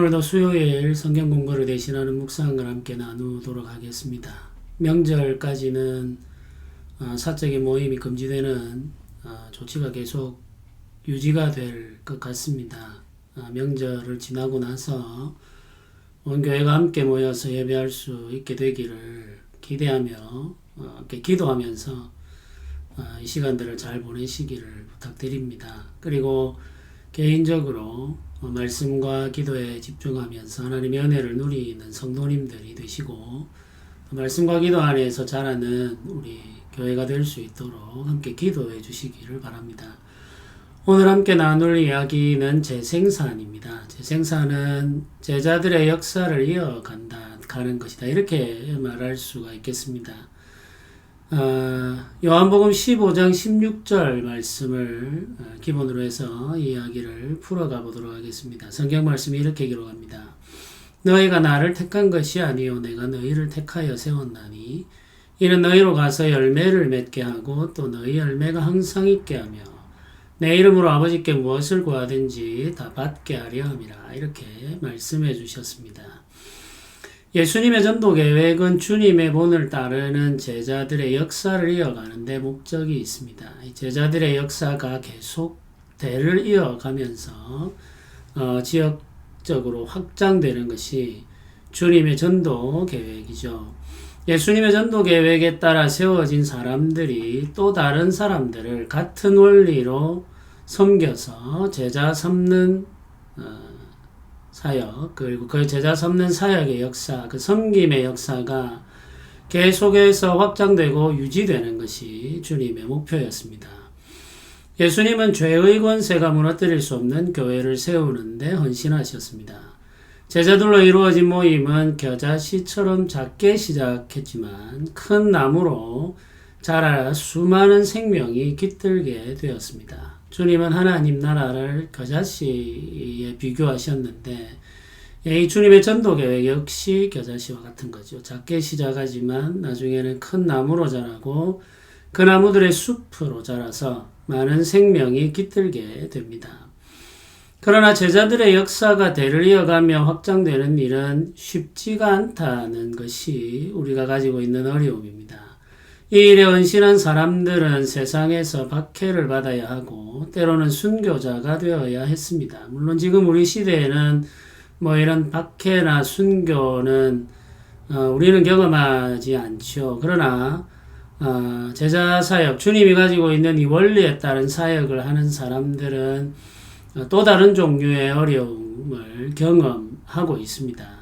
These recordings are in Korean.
오늘도 수요일 성경 공부를 대신하는 묵상을 함께 나누도록 하겠습니다. 명절까지는 사적인 모임이 금지되는 조치가 계속 유지가 될 것 같습니다. 명절을 지나고 나서 온 교회가 함께 모여서 예배할 수 있게 되기를 기대하며 함께 기도하면서 이 시간들을 잘 보내시기를 부탁드립니다. 그리고 개인적으로 말씀과 기도에 집중하면서 하나님의 은혜를 누리는 성도님들이 되시고 말씀과 기도 안에서 자라는 우리 교회가 될 수 있도록 함께 기도해 주시기를 바랍니다. 오늘 함께 나눌 이야기는 재생산입니다. 재생산은 제자들의 역사를 이어가는 것이다. 이렇게 말할 수가 있겠습니다. 요한복음 15장 16절 말씀을 기본으로 해서 이야기를 풀어가 보도록 하겠습니다. 성경 말씀이 이렇게 기록합니다. 너희가 나를 택한 것이 아니요 내가 너희를 택하여 세웠나니 이는 너희로 가서 열매를 맺게 하고 또 너희 열매가 항상 있게 하며 내 이름으로 아버지께 무엇을 구하든지 다 받게 하려 함이라. 이렇게 말씀해 주셨습니다. 예수님의 전도 계획은 주님의 본을 따르는 제자들의 역사를 이어가는 데 목적이 있습니다. 제자들의 역사가 계속 대를 이어가면서 지역적으로 확장되는 것이 주님의 전도 계획이죠. 예수님의 전도 계획에 따라 세워진 사람들이 또 다른 사람들을 같은 원리로 섬겨서 제자 삼는 사역, 그리고 그 제자 삼는 사역의 역사, 그 섬김의 역사가 계속해서 확장되고 유지되는 것이 주님의 목표였습니다. 예수님은 죄의 권세가 무너뜨릴 수 없는 교회를 세우는데 헌신하셨습니다. 제자들로 이루어진 모임은 겨자씨처럼 작게 시작했지만 큰 나무로 자라 수많은 생명이 깃들게 되었습니다. 주님은 하나님 나라를 겨자씨에 비교하셨는데 이 주님의 전도 계획 역시 겨자씨와 같은 거죠. 작게 시작하지만 나중에는 큰 나무로 자라고 그 나무들의 숲으로 자라서 많은 생명이 깃들게 됩니다. 그러나 제자들의 역사가 대를 이어가며 확장되는 일은 쉽지가 않다는 것이 우리가 가지고 있는 어려움입니다. 이 일에 헌신한 사람들은 세상에서 박해를 받아야 하고 때로는 순교자가 되어야 했습니다. 물론 지금 우리 시대에는 이런 박해나 순교는 우리는 경험하지 않죠. 그러나 제자 사역, 주님이 가지고 있는 이 원리에 따른 사역을 하는 사람들은 또 다른 종류의 어려움을 경험하고 있습니다.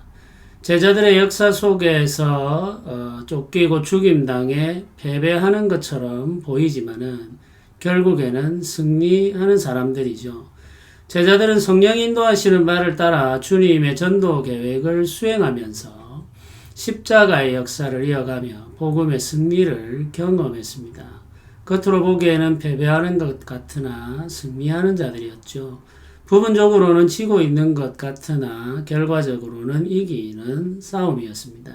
제자들의 역사 속에서 쫓기고 죽임당해 패배하는 것처럼 보이지만은 결국에는 승리하는 사람들이죠. 제자들은 성령 인도하시는 바를 따라 주님의 전도 계획을 수행하면서 십자가의 역사를 이어가며 복음의 승리를 경험했습니다. 겉으로 보기에는 패배하는 것 같으나 승리하는 자들이었죠. 부분적으로는 지고 있는 것 같으나 결과적으로는 이기는 싸움이었습니다.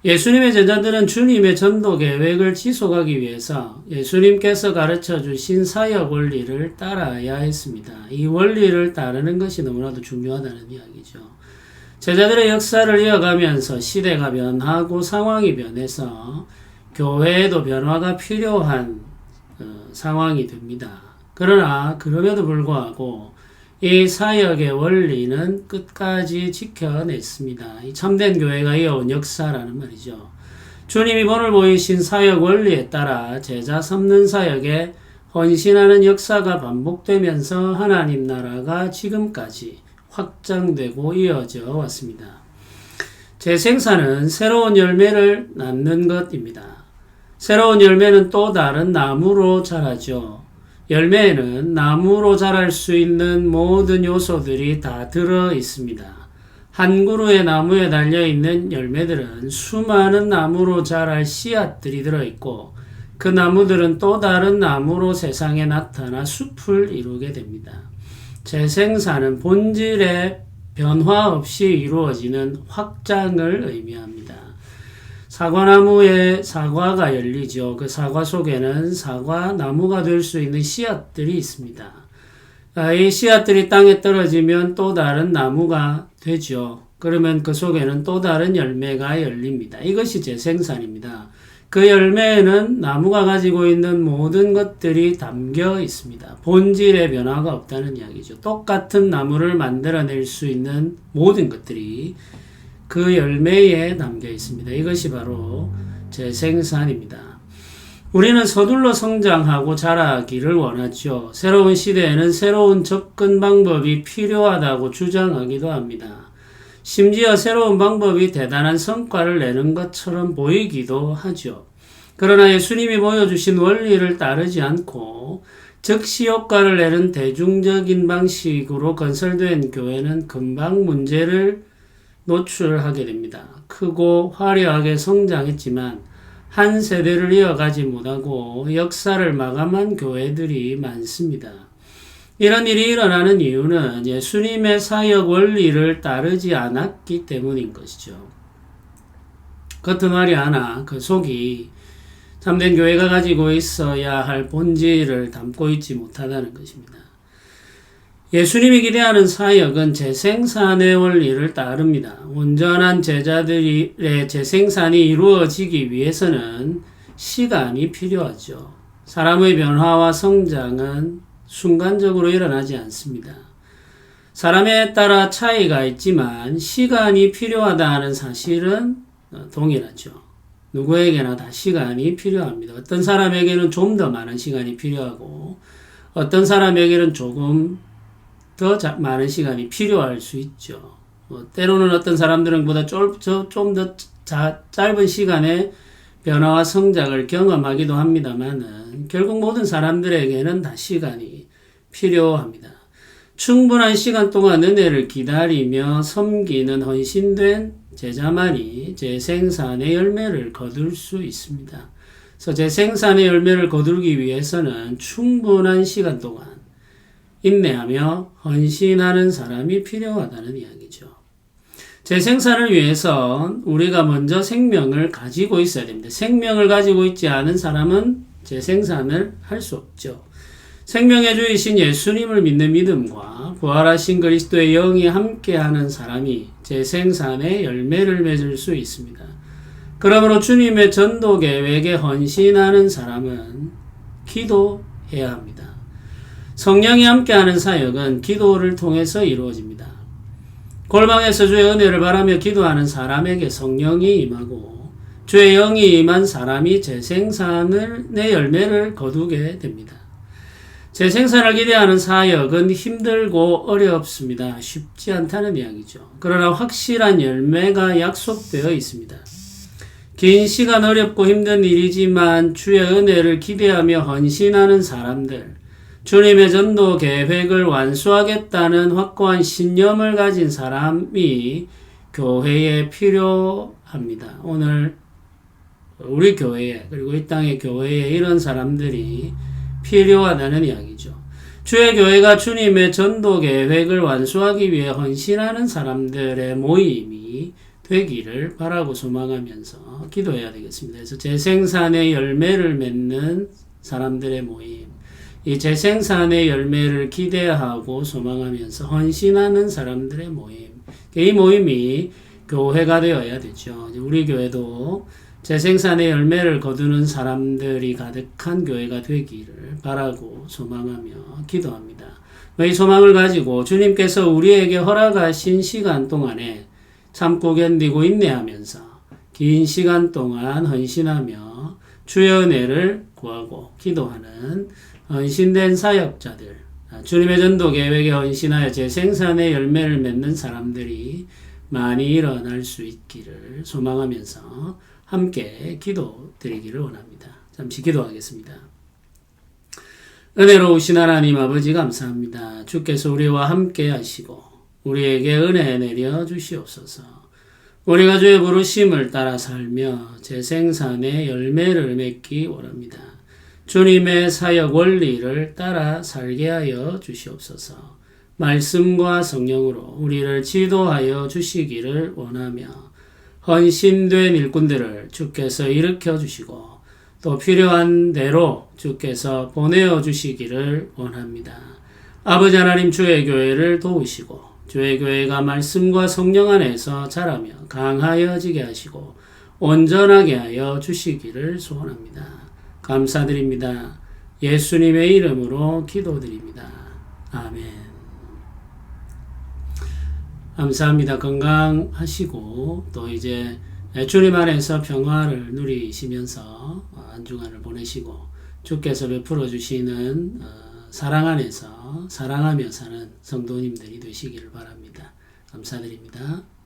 예수님의 제자들은 주님의 전도 계획을 지속하기 위해서 예수님께서 가르쳐 주신 사역 원리를 따라야 했습니다. 이 원리를 따르는 것이 너무나도 중요하다는 이야기죠. 제자들의 역사를 이어가면서 시대가 변하고 상황이 변해서 교회에도 변화가 필요한 상황이 됩니다. 그러나 그럼에도 불구하고 이 사역의 원리는 끝까지 지켜냈습니다. 이 참된 교회가 이어온 역사라는 말이죠. 주님이 본을 보이신 사역 원리에 따라 제자 삼는 사역에 헌신하는 역사가 반복되면서 하나님 나라가 지금까지 확장되고 이어져 왔습니다. 재생산은 새로운 열매를 낳는 것입니다. 새로운 열매는 또 다른 나무로 자라죠. 열매에는 나무로 자랄 수 있는 모든 요소들이 다 들어 있습니다. 한 그루의 나무에 달려있는 열매들은 수많은 나무로 자랄 씨앗들이 들어있고 그 나무들은 또 다른 나무로 세상에 나타나 숲을 이루게 됩니다. 재생산은 본질의 변화 없이 이루어지는 확장을 의미합니다. 사과나무에 사과가 열리죠. 그 사과 속에는 사과나무가 될 수 있는 씨앗들이 있습니다. 이 씨앗들이 땅에 떨어지면 또 다른 나무가 되죠. 그러면 그 속에는 또 다른 열매가 열립니다. 이것이 재생산입니다. 그 열매에는 나무가 가지고 있는 모든 것들이 담겨 있습니다. 본질의 변화가 없다는 이야기죠. 똑같은 나무를 만들어낼 수 있는 모든 것들이 그 열매에 담겨 있습니다. 이것이 바로 재생산입니다. 우리는 서둘러 성장하고 자라기를 원하죠. 새로운 시대에는 새로운 접근 방법이 필요하다고 주장하기도 합니다. 심지어 새로운 방법이 대단한 성과를 내는 것처럼 보이기도 하죠. 그러나 예수님이 보여주신 원리를 따르지 않고 즉시 효과를 내는 대중적인 방식으로 건설된 교회는 금방 문제를 노출하게 됩니다. 크고 화려하게 성장했지만 한 세대를 이어가지 못하고 역사를 마감한 교회들이 많습니다. 이런 일이 일어나는 이유는 예수님의 사역 원리를 따르지 않았기 때문인 것이죠. 겉은 화려하나 그 속이 참된 교회가 가지고 있어야 할 본질을 담고 있지 못하다는 것입니다. 예수님이 기대하는 사역은 재생산의 원리를 따릅니다. 온전한 제자들의 재생산이 이루어지기 위해서는 시간이 필요하죠. 사람의 변화와 성장은 순간적으로 일어나지 않습니다. 사람에 따라 차이가 있지만 시간이 필요하다는 사실은 동일하죠. 누구에게나 다 시간이 필요합니다. 어떤 사람에게는 좀 더 많은 시간이 필요하고 어떤 사람에게는 조금 더 많은 시간이 필요할 수 있죠. 때로는 어떤 사람들은 보다 좀 더 짧은 시간에 변화와 성장을 경험하기도 합니다만은 결국 모든 사람들에게는 다 시간이 필요합니다. 충분한 시간 동안 은혜를 기다리며 섬기는 헌신된 제자만이 재생산의 열매를 거둘 수 있습니다. 그래서 재생산의 열매를 거두기 위해서는 충분한 시간 동안 인내하며 헌신하는 사람이 필요하다는 이야기죠. 재생산을 위해서 우리가 먼저 생명을 가지고 있어야 됩니다. 생명을 가지고 있지 않은 사람은 재생산을 할 수 없죠. 생명의 주이신 예수님을 믿는 믿음과 부활하신 그리스도의 영이 함께하는 사람이 재생산의 열매를 맺을 수 있습니다. 그러므로 주님의 전도 계획에 헌신하는 사람은 기도해야 합니다. 성령이 함께하는 사역은 기도를 통해서 이루어집니다. 골방에서 주의 은혜를 바라며 기도하는 사람에게 성령이 임하고 주의 영이 임한 사람이 재생산의 열매를 거두게 됩니다. 재생산을 기대하는 사역은 힘들고 어렵습니다. 쉽지 않다는 이야기죠. 그러나 확실한 열매가 약속되어 있습니다. 긴 시간 어렵고 힘든 일이지만 주의 은혜를 기대하며 헌신하는 사람들, 주님의 전도 계획을 완수하겠다는 확고한 신념을 가진 사람이 교회에 필요합니다. 오늘 우리 교회에 그리고 이 땅의 교회에 이런 사람들이 필요하다는 이야기죠. 주의 교회가 주님의 전도 계획을 완수하기 위해 헌신하는 사람들의 모임이 되기를 바라고 소망하면서 기도해야 되겠습니다. 그래서 재생산의 열매를 맺는 사람들의 모임, 이 재생산의 열매를 기대하고 소망하면서 헌신하는 사람들의 모임, 이 모임이 교회가 되어야 되죠. 우리 교회도 재생산의 열매를 거두는 사람들이 가득한 교회가 되기를 바라고 소망하며 기도합니다. 이 소망을 가지고 주님께서 우리에게 허락하신 시간 동안에 참고 견디고 인내하면서 긴 시간 동안 헌신하며 주의 은혜를 구하고 기도하는 헌신된 사역자들, 주님의 전도 계획에 헌신하여 재생산의 열매를 맺는 사람들이 많이 일어날 수 있기를 소망하면서 함께 기도 드리기를 원합니다. 잠시 기도하겠습니다. 은혜로우신 하나님 아버지 감사합니다. 주께서 우리와 함께 하시고 우리에게 은혜 내려 주시옵소서. 우리가 주의 부르심을 따라 살며 재생산의 열매를 맺기 원합니다. 주님의 사역 원리를 따라 살게 하여 주시옵소서. 말씀과 성령으로 우리를 지도하여 주시기를 원하며 헌신된 일꾼들을 주께서 일으켜 주시고 또 필요한 대로 주께서 보내어 주시기를 원합니다. 아버지 하나님 주의 교회를 도우시고 주의 교회가 말씀과 성령 안에서 자라며 강하여지게 하시고 온전하게 하여 주시기를 소원합니다. 감사드립니다. 예수님의 이름으로 기도드립니다. 아멘. 감사합니다. 건강하시고 또 이제 주님 안에서 평화를 누리시면서 한 주간을 보내시고 주께서 베풀어 주시는 사랑 안에서 사랑하며 사는 성도님들이 되시기를 바랍니다. 감사드립니다.